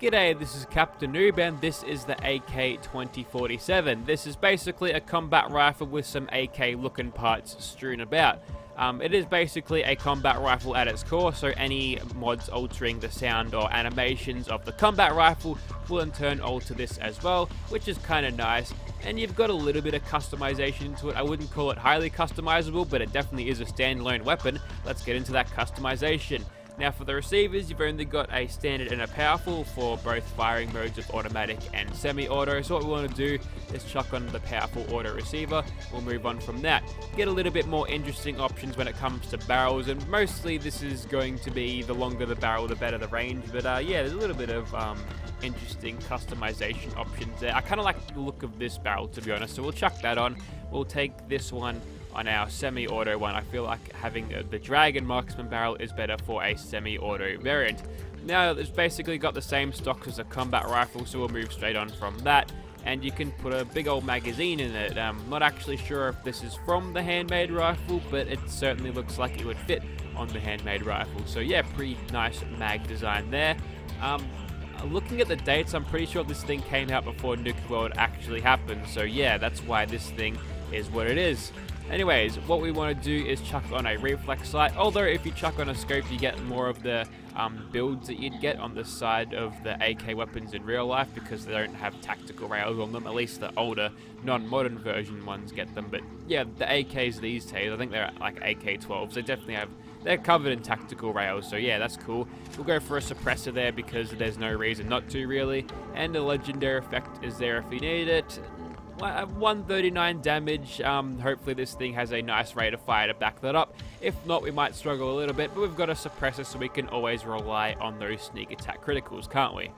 G'day, this is Captainoob and this is the AK-2047. This is basically a combat rifle with some AK looking parts strewn about. It is basically a combat rifle at its core, so any mods altering the sound or animations of the combat rifle will in turn alter this as well, which is kind of nice. And you've got a little bit of customization into it. I wouldn't call it highly customizable, but it definitely is a standalone weapon. Let's get into that customization. Now for the receivers, you've only got a standard and a powerful for both firing modes of automatic and semi-auto. So what we want to do is chuck on the powerful auto receiver. We'll move on from that. Get a little bit more interesting options when it comes to barrels, and mostly this is going to be the longer the barrel, the better the range. But yeah, there's a little bit of interesting customization options there. I kind of like the look of this barrel, to be honest, so we'll chuck that on. We'll take this one on our semi-auto one. I feel like having the Dragon Marksman barrel is better for a semi-auto variant. Now it's basically got the same stock as a combat rifle, so we'll move straight on from that. And you can put a big old magazine in it. Not actually sure if this is from the handmade rifle, but it certainly looks like it would fit on the handmade rifle. So yeah, pretty nice mag design there. Looking at the dates, I'm pretty sure this thing came out before Nuke World actually happened. So yeah, that's why this thing is what it is. Anyways, what we want to do is chuck on a reflex sight, although if you chuck on a scope you get more of the builds that you'd get on the side of the AK weapons in real life, because they don't have tactical rails on them. At least the older, non-modern version ones get them. But yeah, the AKs these days, I think they're like AK-12s, they definitely have, they're covered in tactical rails, so yeah, that's cool. We'll go for a suppressor there because there's no reason not to, really. And the legendary effect is there if you need it. 139 damage. Hopefully this thing has a nice rate of fire to back that up. If not, we might struggle a little bit, but we've got a suppressor, so we can always rely on those sneak attack criticals, can't we?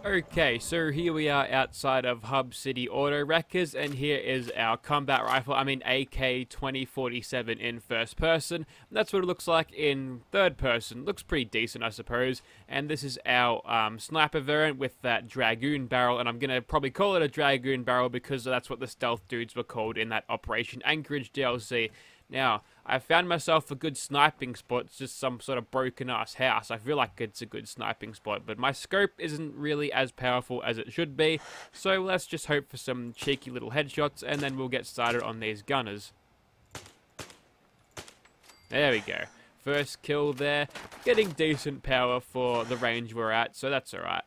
Okay, so here we are outside of Hub City Auto Wreckers, and here is our combat rifle, AK-2047 in first person. That's what it looks like in third person. Looks pretty decent, I suppose. And this is our sniper variant with that Dragoon barrel, and I'm going to probably call it a Dragoon barrel because that's what the stealth dudes were called in that Operation Anchorage DLC. Now, I found myself a good sniping spot. It's just some sort of broken ass house. I feel like it's a good sniping spot, but my scope isn't really as powerful as it should be. So let's just hope for some cheeky little headshots, and then we'll get started on these gunners. There we go. First kill there. Getting decent power for the range we're at, so that's alright.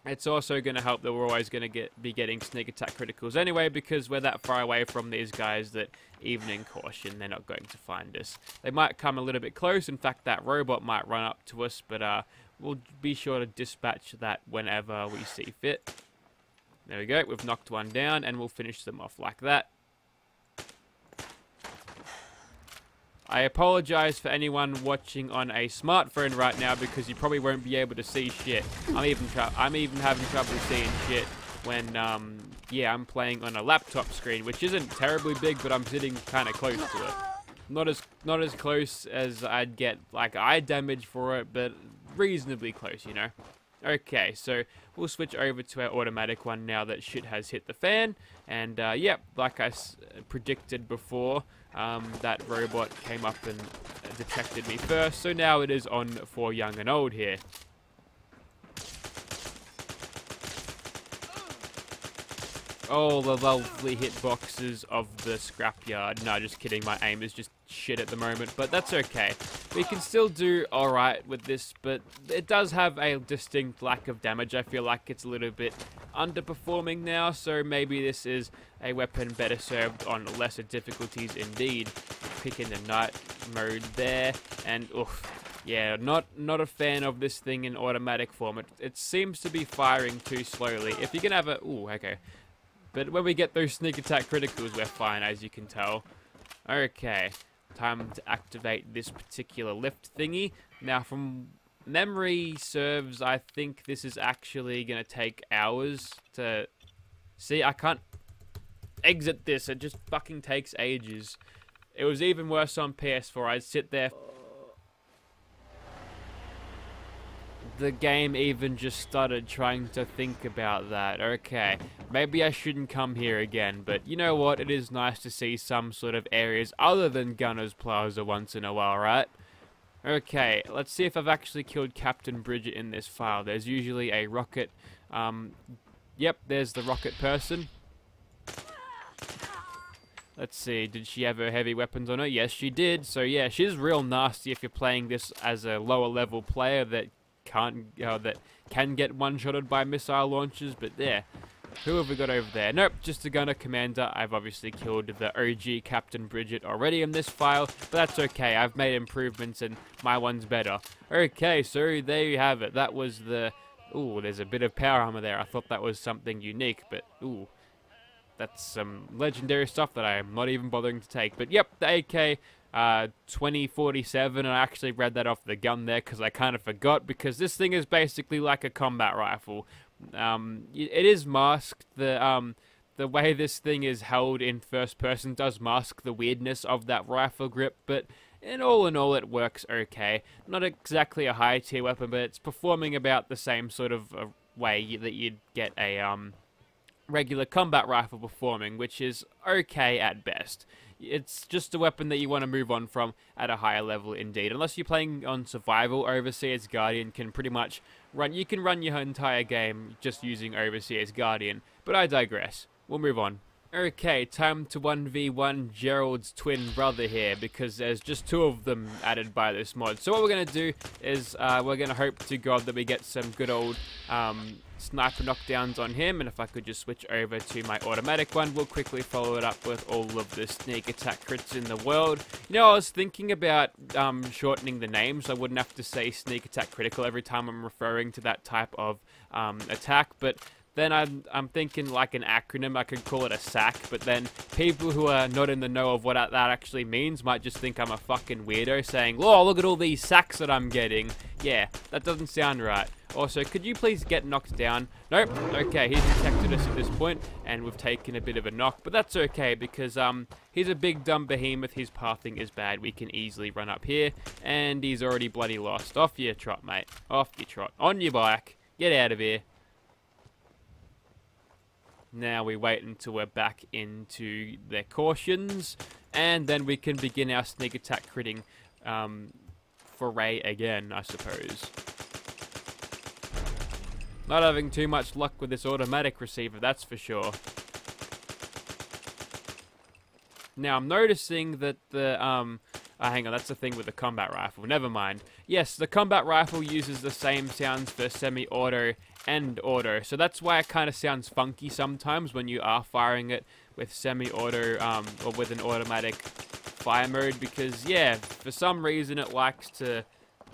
It's also going to help that we're always going to be getting sneak attack criticals anyway, because we're that far away from these guys that even in caution they're not going to find us. They might come a little bit close. In fact, that robot might run up to us, but we'll be sure to dispatch that whenever we see fit. There we go. We've knocked one down, and we'll finish them off like that. I apologize for anyone watching on a smartphone right now, because you probably won't be able to see shit. I'm even having trouble seeing shit when yeah, I'm playing on a laptop screen, which isn't terribly big, but I'm sitting kind of close to it. Not as close as I'd get like eye damage for it, but reasonably close, you know. Okay, so we'll switch over to our automatic one now that shit has hit the fan. And yep, like I predicted before, that robot came up and detected me first. So now it is on for young and old here. Oh, the lovely hitboxes of the scrapyard. No, just kidding. My aim is just shit at the moment, but that's okay. We can still do alright with this, but it does have a distinct lack of damage. I feel like it's a little bit underperforming now, so maybe this is a weapon better served on lesser difficulties indeed. Picking the night mode there, and oof. Yeah, not a fan of this thing in automatic form. It seems to be firing too slowly. If you can have a... Ooh, okay. But when we get those sneak attack criticals, we're fine, as you can tell. Okay, time to activate this particular lift thingy. Now, from memory serves, I think this is actually going to take hours to... See, I can't exit this. It just fucking takes ages. It was even worse on PS4. I'd sit there... The game even just started trying to think about that. Okay, maybe I shouldn't come here again, but you know what? It is nice to see some sort of areas other than Gunner's Plaza once in a while, right? Okay, let's see if I've actually killed Captain Bridget in this file. There's usually a rocket. Yep, there's the rocket person. Let's see, did she have her heavy weapons on her? Yes, she did. So yeah, she's real nasty if you're playing this as a lower level player that can get one-shotted by missile launchers. But there, who have we got over there? Nope, just a gunner commander. I've obviously killed the OG Captain Bridget already in this file, but that's okay. I've made improvements and my one's better. Okay, so there you have it. That was the... Ooh, there's a bit of power armor there. I thought that was something unique, but ooh. That's some legendary stuff that I am not even bothering to take. But yep, the AK 2047, and I actually read that off the gun there because I kind of forgot, because this thing is basically like a combat rifle. It is masked. The way this thing is held in first person does mask the weirdness of that rifle grip, but in all, it works okay. Not exactly a high tier weapon, but it's performing about the same sort of way that you'd get a regular combat rifle performing, which is okay at best. It's just a weapon that you want to move on from at a higher level indeed. Unless you're playing on survival, Overseer's Guardian can pretty much run. You can run your entire game just using Overseer's Guardian, but I digress. We'll move on. Okay, time to 1v1 Gerald's twin brother here, because there's just two of them added by this mod. So what we're going to do is we're going to hope to God that we get some good old sniper knockdowns on him. And if I could just switch over to my automatic one, we'll quickly follow it up with all of the sneak attack crits in the world. You know, I was thinking about shortening the name so I wouldn't have to say sneak attack critical every time I'm referring to that type of attack, but then I'm thinking like an acronym. I could call it a SAC, but then people who are not in the know of what that actually means might just think I'm a fucking weirdo saying, "Oh, look at all these SACs that I'm getting." Yeah, that doesn't sound right. Also, could you please get knocked down? Nope. Okay, he's detected us at this point, and we've taken a bit of a knock, but that's okay because he's a big dumb behemoth. His pathing is bad. We can easily run up here, and he's already bloody lost. Off your trot, mate. Off your trot. On your bike. Get out of here. Now we wait until we're back into their cautions, and then we can begin our sneak attack critting foray again, I suppose. Not having too much luck with this automatic receiver, that's for sure. Now I'm noticing that the hang on, that's the thing with the combat rifle. Never mind. Yes, the combat rifle uses the same sounds for semi-auto and auto, so that's why it kind of sounds funky sometimes when you are firing it with semi-auto or with an automatic fire mode, because yeah, for some reason it likes to,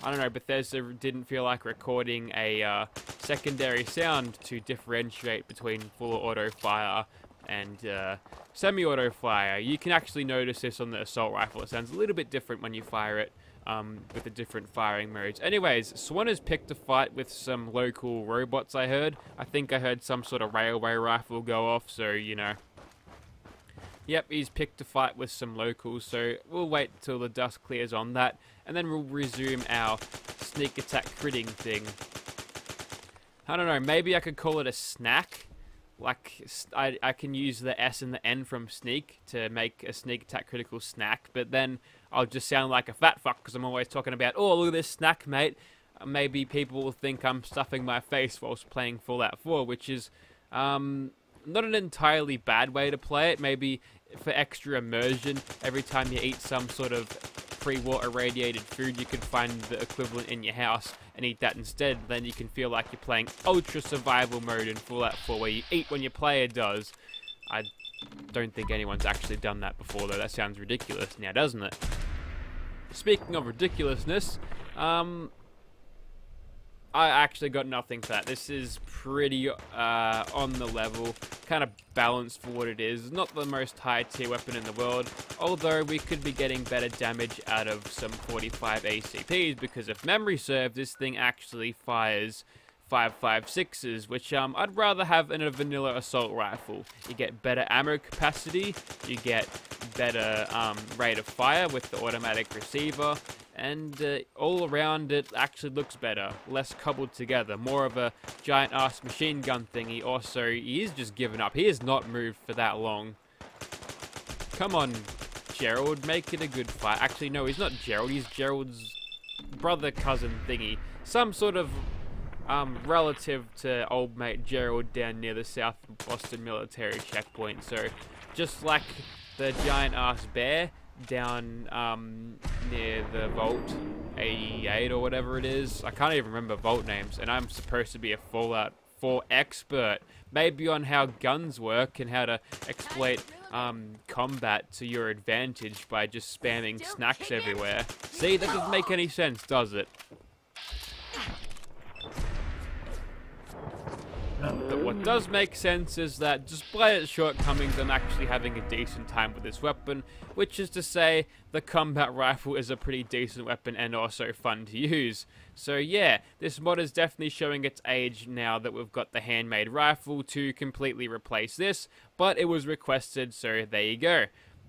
I don't know, Bethesda didn't feel like recording a secondary sound to differentiate between full auto fire and semi-auto fire. You can actually notice this on the assault rifle. It sounds a little bit different when you fire it with the different firing modes. Anyways, Swan has picked a fight with some local robots, I heard. I think I heard some sort of railway rifle go off, so, you know. Yep, he's picked a fight with some locals, so we'll wait till the dust clears on that, and then we'll resume our sneak attack critting thing. I don't know, maybe I could call it a snack. Like, I can use the S and the N from sneak to make a sneak attack critical snack, but then I'll just sound like a fat fuck because I'm always talking about, oh, look at this snack, mate. Maybe people will think I'm stuffing my face whilst playing Fallout 4, which is not an entirely bad way to play it. Maybe for extra immersion, every time you eat some sort of pre-war irradiated food, you can find the equivalent in your house and eat that instead. Then you can feel like you're playing ultra survival mode in Fallout 4, where you eat when your player does. I don't think anyone's actually done that before, though. That sounds ridiculous now, doesn't it? Speaking of ridiculousness, I actually got nothing for that. This is pretty on the level, kind of balanced for what it is. Not the most high tier weapon in the world, although we could be getting better damage out of some 45 ACPs, because if memory serves, this thing actually fires 5.56s, which I'd rather have in a vanilla assault rifle. You get better ammo capacity, you get better rate of fire with the automatic receiver, and all around it actually looks better, less cobbled together, more of a giant ass machine gun thingy. Also, he is just given up. He has not moved for that long. Come on, Gerald, make it a good fight. Actually, no, he's not Gerald. He's Gerald's brother cousin thingy, some sort of relative to old mate Gerald down near the South Boston military checkpoint. So just like the giant ass bear down near the Vault 88 or whatever it is. I can't even remember Vault names, and I'm supposed to be a Fallout 4 expert, maybe on how guns work and how to exploit combat to your advantage by just spamming snacks everywhere. See, that doesn't make any sense, does it? But what does make sense is that, despite its shortcomings, I'm actually having a decent time with this weapon, which is to say, the combat rifle is a pretty decent weapon and also fun to use. So yeah, this mod is definitely showing its age now that we've got the handmade rifle to completely replace this, but it was requested, so there you go.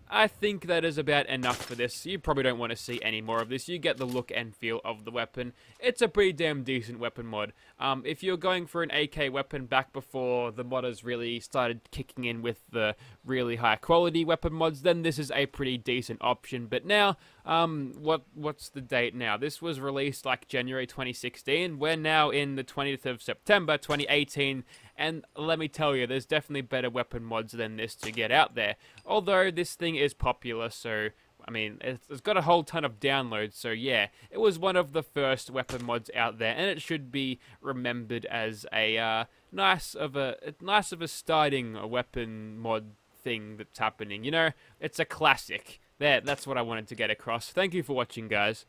I think that is about enough for this. You probably don't want to see any more of this. You get the look and feel of the weapon. It's a pretty damn decent weapon mod. If you're going for an AK weapon back before the modders really started kicking in with the really high quality weapon mods, then this is a pretty decent option. But now, what's the date now? This was released like January 2016. We're now in the 20th of September 2018. And let me tell you, there's definitely better weapon mods than this to get out there. Although this thing is popular, so I mean, it's got a whole ton of downloads. So yeah, it was one of the first weapon mods out there, and it should be remembered as a nice of a starting a weapon mod thing that's happening. You know, it's a classic. That's what I wanted to get across. Thank you for watching, guys.